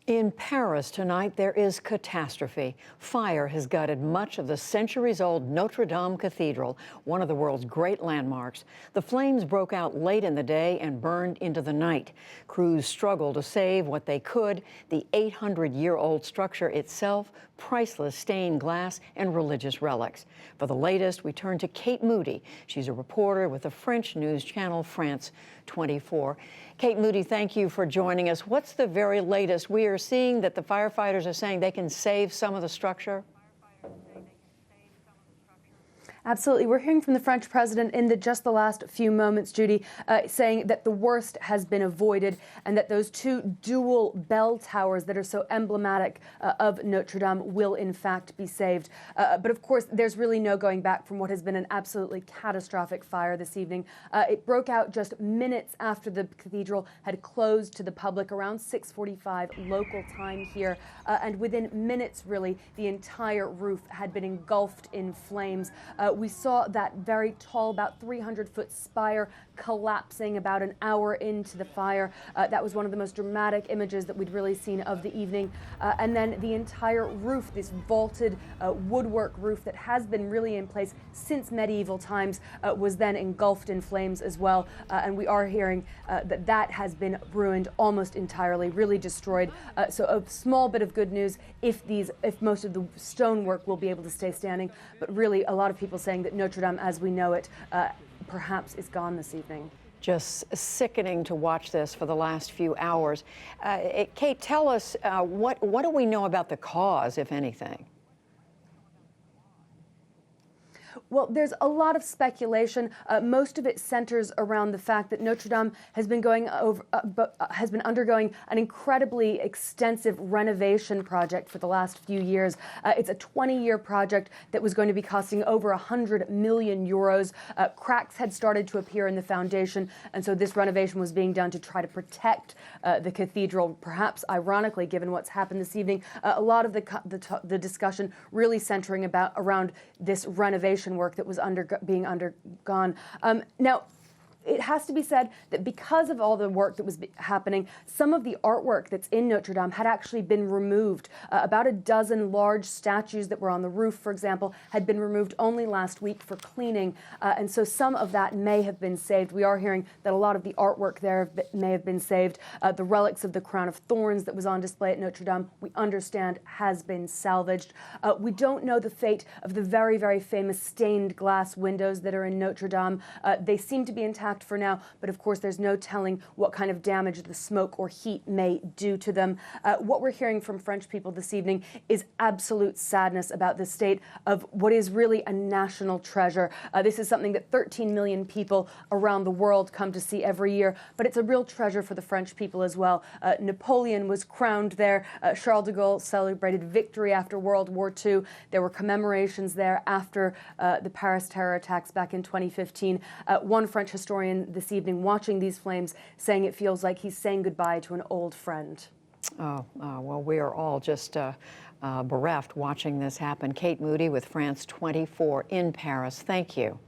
In Paris tonight, there is catastrophe. Fire has gutted much of the centuries-old Notre Dame Cathedral, one of the world's great landmarks. The flames broke out late in the day and burned into the night. Crews struggled to save what they could. The 800-year-old structure itself, priceless stained glass and religious relics. For the latest, we turn to Kate Moody. She's a reporter with the French news channel France 24. Kate Moody, thank you for joining us. What's the very latest? We are seeing that the firefighters are saying they can save some of the structure. Absolutely. We're hearing from the French president in just the last few moments, Judy, saying that the worst has been avoided and that those two dual bell towers that are so emblematic of Notre Dame will in fact be saved. But of course, there's really no going back from what has been an absolutely catastrophic fire this evening. It broke out just minutes after the cathedral had closed to the public around 6:45 local time here. And within minutes, really, the entire roof had been engulfed in flames. We saw that very tall, about 300-foot spire collapsing about an hour into the fire. That was one of the most dramatic images that we'd really seen of the evening. And then the entire roof, this vaulted woodwork roof that has been really in place since medieval times, was then engulfed in flames as well. And we are hearing that has been ruined almost entirely, really destroyed. So a small bit of good news if most of the stonework will be able to stay standing. But really, a lot of people saying that Notre Dame, as we know it, perhaps is gone this evening. Just sickening to watch this for the last few hours. Kate, tell us, what do we know about the cause, if anything? Well, there's a lot of speculation. Most of it centers around the fact that Notre Dame has been undergoing an incredibly extensive renovation project for the last few years. It's a 20-year project that was going to be costing over 100 million euros. Cracks had started to appear in the foundation, and so this renovation was being done to try to protect the cathedral. Perhaps ironically, given what's happened this evening, a lot of the discussion really centering around this renovation work that was being undergone. Now, it has to be said that because of all the work that was happening, some of the artwork that's in Notre Dame had actually been removed. About a dozen large statues that were on the roof, for example, had been removed only last week for cleaning. And so some of that may have been saved. We are hearing that a lot of the artwork there may have been saved. The relics of the crown of thorns that was on display at Notre Dame, we understand, has been salvaged. We don't know the fate of the very, very famous stained glass windows that are in Notre Dame. They seem to be intact for now, but of course there's no telling what kind of damage the smoke or heat may do to them. What we're hearing from French people this evening is absolute sadness about the state of what is really a national treasure. This is something that 13 million people around the world come to see every year, but it's a real treasure for the French people as well. Napoleon was crowned there. Charles de Gaulle celebrated victory after World War II. There were commemorations there after the Paris terror attacks back in 2015. One French historian this evening watching these flames saying it feels like he's saying goodbye to an old friend. Well, we are all just bereft watching this happen. Kate Moody with France 24 in Paris. Thank you.